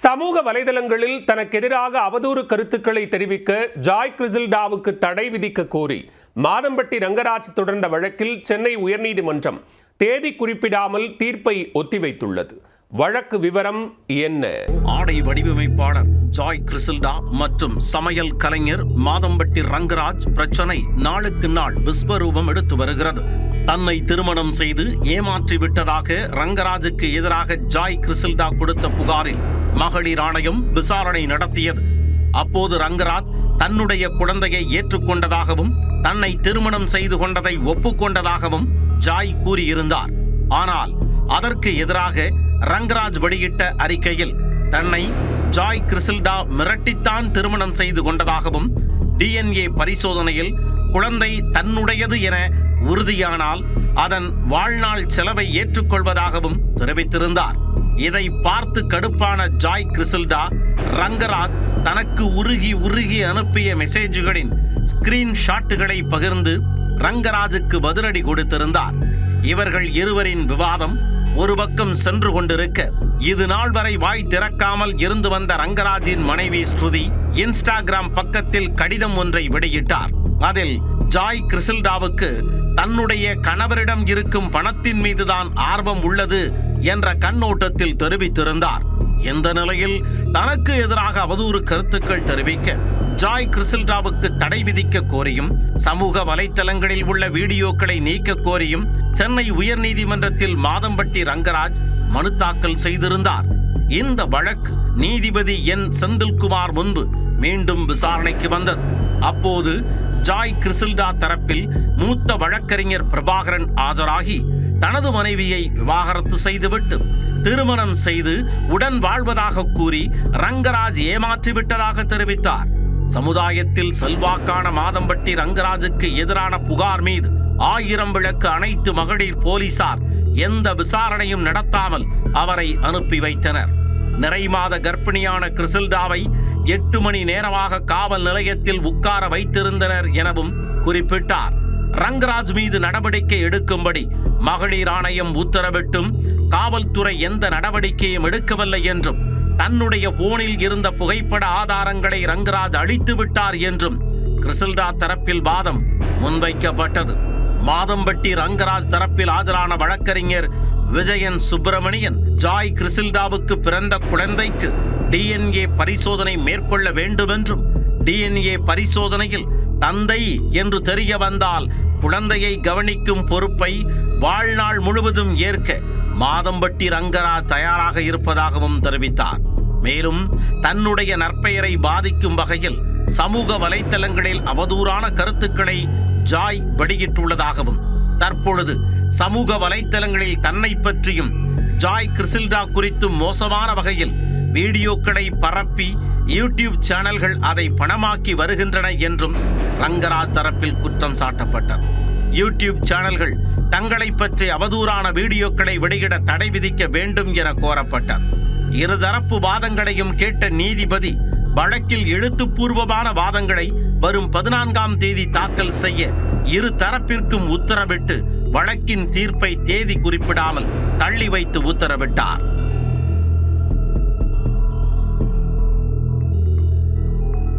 சமூக வலைதளங்களில் தனக்கு எதிராக அவதூறு கருத்துக்களை தெரிவிக்க ஜாய் கிறிசல்டாவுக்கு தடை விதிக்க கோரி மாதம்பட்டி ரங்கராஜ் தொடர்ந்த வழக்கில் சென்னை உயர்நீதிமன்றம் தேதி குறிப்பிடாமல் தீர்ப்பை ஒத்திவைத்துள்ளது. வழக்கு விவரம் என்ன? ஆடை வடிவமைப்பாளர் ஜாய் கிறிசல்டா மற்றும் சமையல் கலைஞர் மாதம்பட்டி ரங்கராஜ் பிரச்சனை நாளுக்கு நாள் விஸ்வரூபம் எடுத்து வருகிறது. தன்னை திருமணம் செய்து ஏமாற்றி விட்டதாக ரங்கராஜுக்கு எதிராக ஜாய் கிறிசல்டா கொடுத்த புகாரில் மகளிர் ஆணையம் விசாரணை நடத்தியது. அப்போது ரங்கராஜ் தன்னுடைய குழந்தையை ஏற்றுக்கொண்டதாகவும் தன்னை திருமணம் செய்து கொண்டதை ஒப்புக்கொண்டதாகவும் ஜாய் கூறியிருந்தார். ஆனால் அதற்கு எதிராக ரங்கராஜ் வெளியிட்ட அறிக்கையில் தன்னை ஜாய் கிறிசல்டா மிரட்டித்தான் திருமணம் செய்து கொண்டதாகவும் DNA பரிசோதனையில் குழந்தை தன்னுடையது என உறுதியானால் அதன் வாழ்நாள் செலவை ஏற்றுக்கொள்வதாகவும் தெரிவித்திருந்தார். இதை பார்த்து கடுப்பான ஜாய் கிறிசல்டா ரங்கராஜ் தனக்கு உருகி அனுப்பிய மெசேஜ்களின் ஸ்கிரீன்ஷாட்டுகளை பகிர்ந்து ரங்கராஜுக்கு பதிலடி கொடுத்திருந்தார். இவர்கள் இருவரின் விவாதம் ஒரு பக்கம் சென்று கொண்டிருக்க, இது நாள் வரை வாய் திறக்காமல் இருந்து வந்த ரங்கராஜின் மனைவி ஸ்ருதி இன்ஸ்டாகிராம் பக்கத்தில் கடிதம் ஒன்றை வெளியிட்டார். அதில் ஜாய் கிறிசல்டாவுக்கு தன்னுடைய கணவரிடம் இருக்கும் பணத்தின் மீதுதான் ஆர்வம் உள்ளது என்ற கண்ணோட்டத்தில் தெரிவித்திருந்தார். இந்த நிலையில் தனக்கு எதிராக அவதூறு கருத்துக்கள் தெரிவிக்க ஜாய் கிறிசல்டாவுக்கு தடை விதிக்க கோரியும் சமூக வலைத்தளங்களில் உள்ள வீடியோக்களை நீக்க கோரியும் சென்னை உயர்நீதிமன்றத்தில் மாதம்பட்டி ரங்கராஜ் மனு தாக்கல் செய்திருந்தார். இந்த வழக்கு நீதிபதி என் செந்தில்குமார் முன்பு மீண்டும் விசாரணைக்கு வந்தது. அப்போது ஜாய் கிறிசல்டா தரப்பில் மூத்த வழக்கறிஞர் பிரபாகரன் ஆஜராகி தனது மனைவியை விவாகரத்து செய்துவிட்டு திருமணம் செய்து உடன் வாழ்வதாக கூறி ரங்கராஜ் ஏமாற்றிவிட்டதாக தெரிவித்தார். சமுதாயத்தில் செல்வாக்கான மாதம்பட்டி ரங்கராஜுக்கு எதிரான புகார் மீது 1000 விளக்கு அனைத்து மகளிர் போலீசார் எந்த விசாரணையும் நடத்தாமல் அவரை அனுப்பி வைத்தனர். நிறைமாத கர்ப்பிணியான கிறிசல்டாவை 8 மணி நேரமாக காவல் நிலையத்தில் உட்கார வைத்திருந்தனர் எனவும் குறிப்பிட்டார். ரங்கராஜ் மீது நடவடிக்கை எடுக்கும்படி மகளிர் ஆணையம் உத்தரவிட்டும் காவல்துறை எந்த நடவடிக்கையும் எடுக்கவில்லை என்றும் தன்னுடைய போனில் இருந்த புகைப்பட ஆதாரங்களை ரங்கராஜ் அழித்து விட்டார் என்றும் கிறிசல்டா தரப்பில் வாதம் முன்வைக்கப்பட்டது. மாதம்பட்டி ரங்கராஜ் தரப்பில் ஆஜரான வழக்கறிஞர் விஜயன் சுப்பிரமணியன் ஜாய் கிறிசல்டாவுக்கு பிறந்த குழந்தைக்கு DNA பரிசோதனை மேற்கொள்ள வேண்டுமென்றும் DNA பரிசோதனையில் தந்தை என்று தெரிய வந்தால் குழந்தையை கவனிக்கும் பொறுப்பை வாழ்நாள் முழுவதும் ஏற்க மாதம்பட்டி ரங்கராஜ் தயாராக இருப்பதாகவும் தெரிவித்தார். மேலும் தன்னுடைய நற்பெயரை பாதிக்கும் வகையில் சமூக வலைத்தளங்களில் அவதூறான கருத்துக்களை ஜாய் வெளியிட்டுள்ளதாகவும் தற்பொழுது சமூக வலைத்தளங்களில் தன்னை பற்றியும் ஜாய் கிறிசல்டா குறித்தும் மோசமான வகையில் வீடியோக்களை பரப்பி யூடியூப் சேனல்கள் அதை பணமாக்கி வருகின்றன என்றும் ரங்கராஜ் தரப்பில் குற்றம் சாட்டப்பட்டது. யூடியூப் சேனல்கள் தங்களை பற்றி அவதூறான வீடியோக்களை வெளியிட தடை விதிக்க வேண்டும் என கோரப்பட்டது. இருதரப்பு வாதங்களையும் கேட்ட நீதிபதி வழக்கில் எழுத்துப்பூர்வமான வாதங்களை வரும் 14ஆம் தேதி தாக்கல் செய்ய இரு தரப்பிற்கும் உத்தரவிட்டு வழக்கின் தீர்ப்பை தேதி குறிப்பிடாமல் தள்ளி வைத்து உத்தரவிட்டார்.